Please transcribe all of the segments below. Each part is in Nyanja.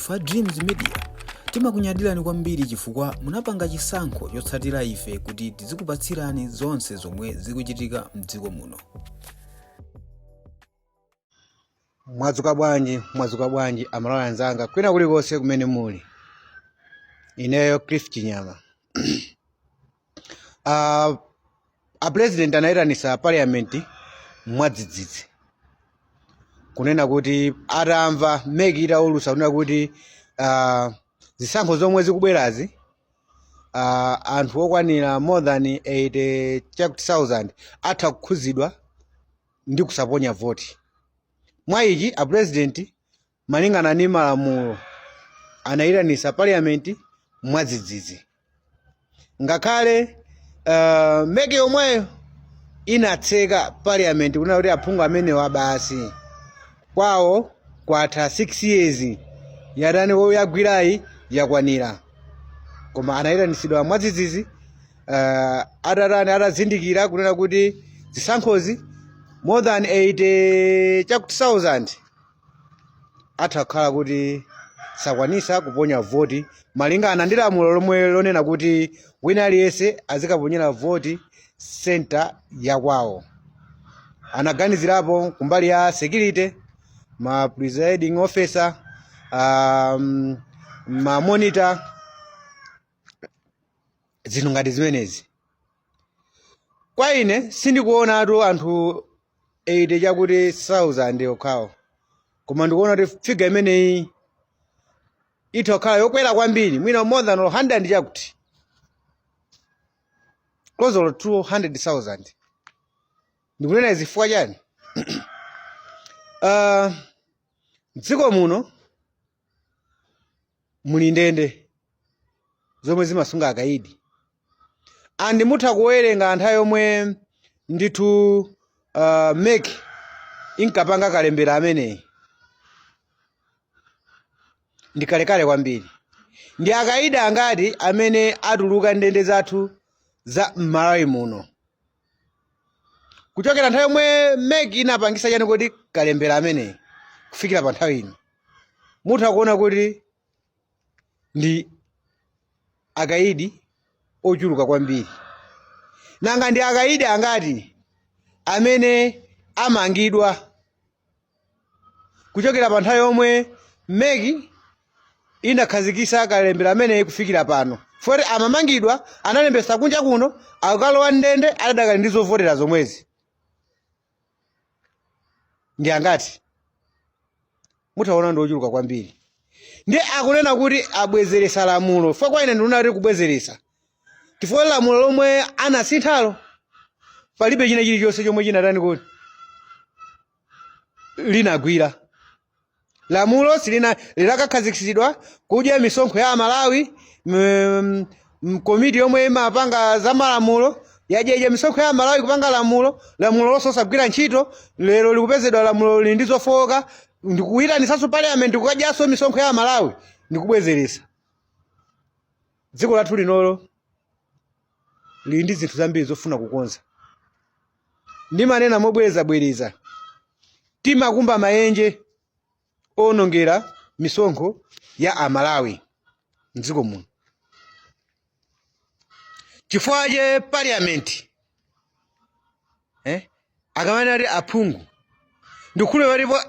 Fa Dreams Media timakunyadirani kwambiri chifukwa munapanga chisankho chotsatira ife kuti tizikupatsirani zonse zomwe zikuchitika m'dziko muno. Mwadzuka bwanji amalawi anzanga kwina kulikonse kumene muli. Ineyo Cliff Chinyama. A president anayitanisa parliament mwadzidzidzi kunena kuti atamva meki itaulusa kunena kuti zisankho zomwe zikubwerazi anthu okwanira more than 80,000 atha kukhuzidwa ndi kusaponya voti. Mwa ichi a president malingana ndi malamulo anayitanisa parliament mwadzidzidzi. Ngakhale meki yomweyo inatseka parliament kunena kuti aphungu amenewa basi kwawo kwatha 6 years yadani yagwirayi yakwanira, koma anayitanisidwa mwadzidzidzi atazindikira kunena kuti zisankhozi more than 80,000 atha kukhala kuti sakwanisa kuponya voti malingana ndi lamulo lomwe lonena kuti wina aliyense azikaponyera voti center yakwawo. Anaganizirapo kumbali ya security, ma presiding officer, ma monitor, zinthu ngati zimenezi. Kwa ine sindikuonatu anthu 80,000 okhawo, koma ndikuona kuti figure imeneyi itha kukhala yokwera kwambiri, mwina more than 100 chakuti close to 200,000. Ndikunena zifukwa chani? Dziko muno muli ndende zomwe zimasunga akaidi, andi mutha kuwerenga anthu yomwe ndithu meki inkapanga kalembera ameneyi ndi kalekale kwambiri. Ndi akaidi angati amene atuluka ndende zathu za Malawi muno kuchokera nthawi yomwe meki inapangisa chani kuti kalembera ameneyi kufikira pa nthawi ino. Mutha kuona kuti ndi akaidi ochuluka kwambiri. Nanga ndi akaidi angati amene amangidwa kuchokera pa nthawi yomwe meki inakhazikisa kalembera ameneyi kufikira pano. Foti amamangidwa analembesa kunja kuno akukalowa ndende adadakali ndi zovotera zomwezi. Ndi angati? Mutaona ndi ochuluka kwambiri. Ndi akunena kuti abwezeresa lamulo. Fwa kwa ine ndikuona kuti kubwezeresa chifukwa lamulo lomwe anasinthalo palibe china chilichonse chomwe chinatani kuti linagwira. Lamulo silina lilakakhazikitsidwa kudya misonkho ya Malawi, komiti yomwe imapanga za malamulo yajeje misonkho ya Malawi kupanga lamulo lososagwira ntchito. Lero likupezedwa lamulo lili ndi zofowoka, ndikuyitanisanso parliament kukadyaso misonkho ya Malawi ndikubwezeresa. Dziko lathu linolo lili ndi zinthu zambiri zofuna kukonza. Ndimanena mobwereza timakumba maenje onongera misonkho ya Amalawi mdziko muno. Chifukwa che parliament akamana kuti aphungu ndikhule walipo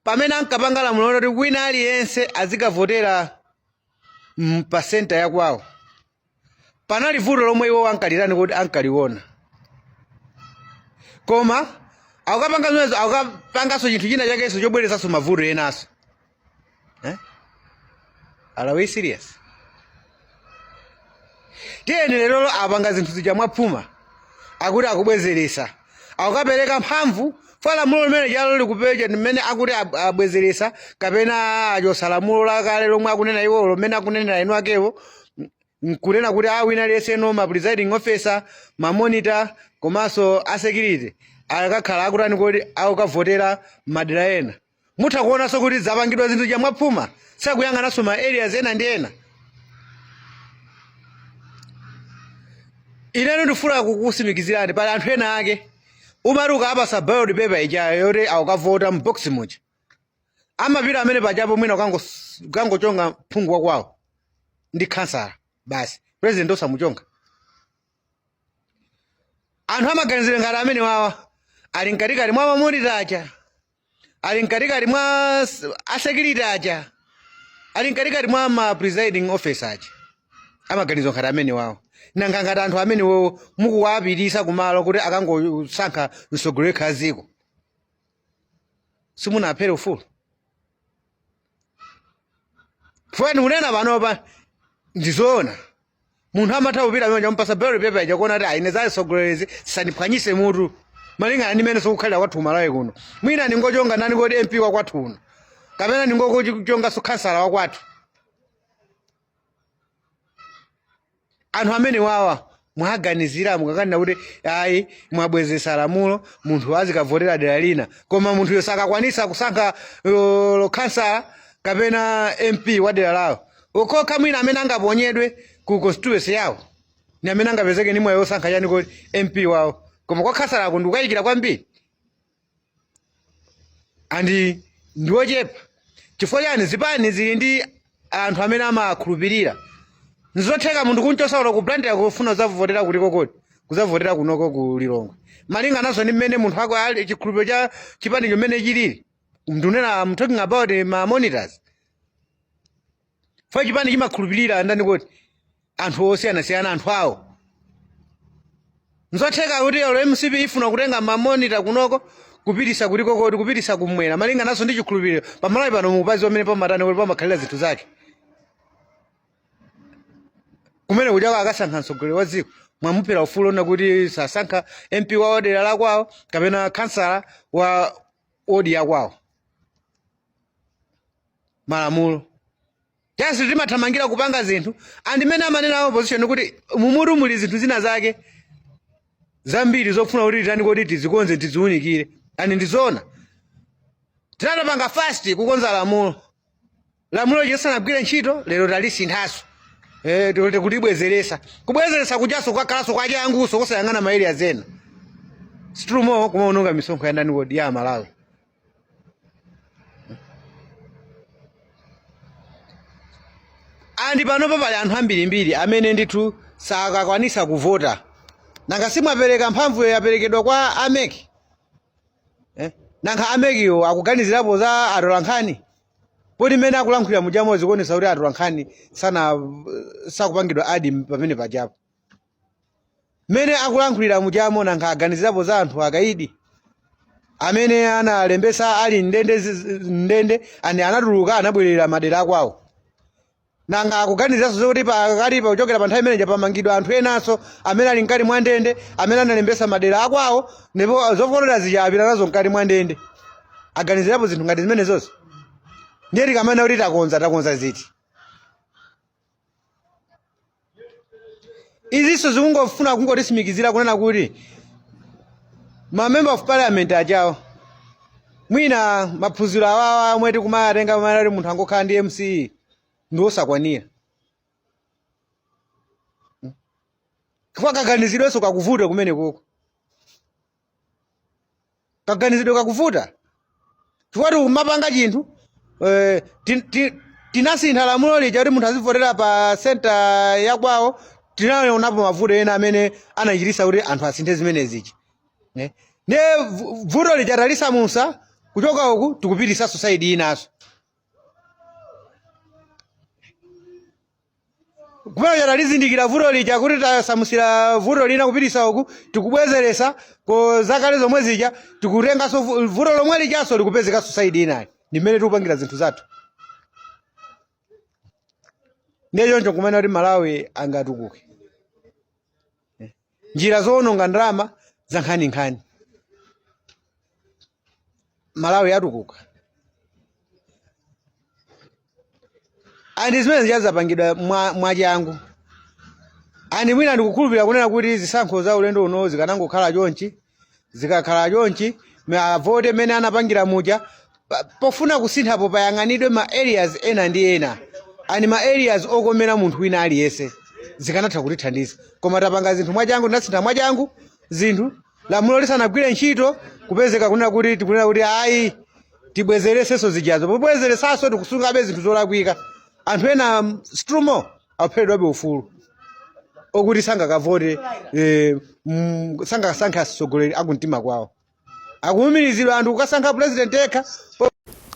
pamene ankapanga lamulo kuti wina aliyense azikavotera pa center yakwawo. Panali vuto lomwe iwo ankalirani kuti ankaliona, koma akukapanga zimenezo akukapanganso chinthu china chakenso chobweresanso mavuto enaso. Are we serious? Tiyeni lero apanga zinthu zija mwaphuma akuti akubwezeresa akukapereka mphamvu fwa lamulo limene chalo likupecha mmene akuti abwezeresa kapena achosa lamulo lakale lomwe akunena iwo lomene akunenera inu akewo nkunena kuti wina aliyense ma presiding officer, ma monitor komanso a security akakhala akutani kuti akukavotera madera ena. Mutha kuonanso kuti zapangidwa zinthu ja mwaphuma sakuyang'ananso ma areas ena ndi ena. Ineno ndifuna kukusimikizirani pali anthu ena ake umati ukapasa ballot paper ija yoti akukavota m'box muja amapita amene pajapo mwina kangochonga phungu wakwawo ndi kansala basi president osamuchonga. Anthu amaganizira ngati amene wawa ali mkatikati mwa mamoni tacha, ali mkatikati mwa asekiriti acha, ali mkatikati mwa ma presiding officer acha. Amaganizira ngati amene wawa. Nanga ngati anthu amene wo mukuwapitisa kumalo kuti akangosankha mtsogoleri khaziko. Simunaphera ufulu. Fweni unena panopa ndizoona. Munthu amatha kupita amene ampasa ballot paper yakuona kuti aine za mtsogoleri saniphwanyise mutu. Malingana ndi mmene sokukhalira kwathu Malawi kuno. Mwina ningochonga nani kodi MP wa kwathu kuno. Kapena ningochonga kansala wa kwathu. Anthu amene wawa mwaganizira mukakanena kuti ayi mwabwezesa lamulo munthu azikavotera dera lina koma munthu yosakakwanisa kusankha kansala kapena MP wa dera lawo. Ukokha mwina amene angaponyedwe ku constituency yawo ni amene angapezeke ni mwayo yosankha yani kuti MP wawo. Koma kwa kansala ako ndikukayikira kwambiri. Andi ndiwochepa. Chifukwa chani zipani zili ndi anthu amene amakhulupirira. Nzotheka munthu kunchosa ku brand yako ufuna zavotera kuti kokoti kuzavotera kunoko ku Lilongwe. Malinga nazo ndi mmene munthu wako ali chikhulupiriro cha chipani chimene chilili. I'm talking about my monitors. Fa chipani chimakhulupirira ndani kuti anthu osiyana anthu awo. Nzotheka kuti MCP ifuna kutenga ma monitor kunoko kupitisa kuti kokoti kupitisa kumwera. Malinga nazo ndi chikhulupiriro pamalawi pano mupazi wamene pamatani kuti pamakhalira zinthu zake. Kumene kuja akasankha mtsogoleri wa dziko mwamupera ufulu ona kuti sasankha MP wa dera la kwawo kapena kansala wa odi ya kwawo. Malamulo jasi timathamangira kupanga zinthu andimene amanena opposition kuti mumutu muli zinthu zina zake zambiri zofuna kuti tani kuti tizikonze tiziunikire. Ani ndizona tinatapanga fast kukonza lamulo lisanagwire ntchito lero talisinthaso. Kulibwezeresa. Kubwezeresa kujaso kwakalaso kwa janguso kusayangana maili ya zena. Siturumo kuma unonga misonkho ya ndani wodi ya Malawi. Andi panopa pali anthu ambirimbiri amene ndithu sakakwanisa kuvota. Nanga simwapereka mphamvu yaperekedwa kwa ameki. Nanga amekiyo akuganizirapo za atolankhani. Podi mene akulankhulira mujamo zikuonesa kuti atolankhani sakupangidwa adi pamene pajapo. Mene akulankhulira mujamo nanga aganizirapo za anthu akaidi. Amene analembesa ali ndende ane anatuluka anabwerera madera akwawo. Nanga akuganiziraso zokuti pakati kuchokera pa nthawi imene pamangidwa anthu enanso amene ali mkati mwa ndende amene analembesa madera akwawo ndipo zofotokoza zija apita nazo mkati mwa ndende. Aganizirapo zinthu ngati zimene zonse. Ndiyeti kamene kuti takonza ziti. Iziso zikungofuna kungotisimikizira kunena kuti ma member of parliament ajawo mwina maphunziro awawa amwe tikumatenga pamene munthu angokhala ndi MC ndi osakwanira. Kwa kaganizidwenso kakuvuta kumene koko. Kaganizidwe kakuvuta. Chifukwa mapanga chinthu tinasintha lamulo lija kuti munthu azivotera pa center ya kwawo tinaonapo mavuto ena amene anachitisa kuti anthu asinthe zimene zichi. Ne vuto lija talisamusa kuchoka uku tikupitisa society inaso. Kumene talizindikira vuto lija kuti tasamusira vuto lina kupitisa uku tikubwezeresa ko zakale zomwe zija tikutengaso vuto lomwe lijaso likupezeka society inayo. Nimene tupangira zinthu zathu. Ndiyo ncho kumene kuti Malawi angatukuke. Njira zoononga ndalama za nkhani. Malawi yatukuka. Andi zimene zachapangidwa mwachangu. Andi mwina ndikukhulupirira kunena kuti zisankho za ulendo uno zikanangokhala chonchi. Zikakhala chonchi mavote mene anapangira muja pofuna kusinthapo payang'anidwe ma areas ena ndi ena. Ani ma areas okomera munthu wina aliyese zikanatha kutithandiza. Koma tapanga zinthu mwachangu tinasintha mwachangu zinthu lamulo lisanagwire ntchito kupezeka kunena kuti tikunena kuti ayi tibwezeresenso zijazo pobwezeresanso tikusungabe zinthu zolakwika anthu ena strumo aphedwabe ufulu okuti sangakavote sangasankhe atsogoleri akumtima kwawo akuwumirizidwa anthu kukasankha president ekha.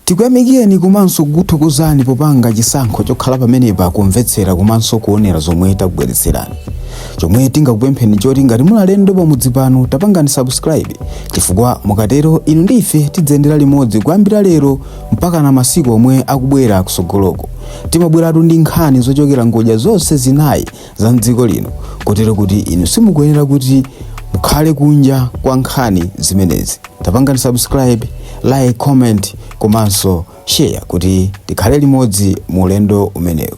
Tikuyamikeni komanso kukuthokozani popanga chisankho chokhala pamenepa kumvetsera komanso kuonera zomwe takubweretserani. Chomwe tingakupempheni choti ngati muli alendo pamudzi pano tapangani subscribe chifukwa mukatero inu ndi ife tidzendera limodzi kuyambira lero mpaka na masiku omwe akubwera kusogoloko. Timabweratu ndi nkhani zochokera ngodya zonse zinayi za mdziko lino kotero kuti inu simukuyenera kuti mukhale kunja kwa nkhani zimenezi. Tapangani subscribe, like, comment komanso share kuti tikhale limodzi mu ulendo umenewu.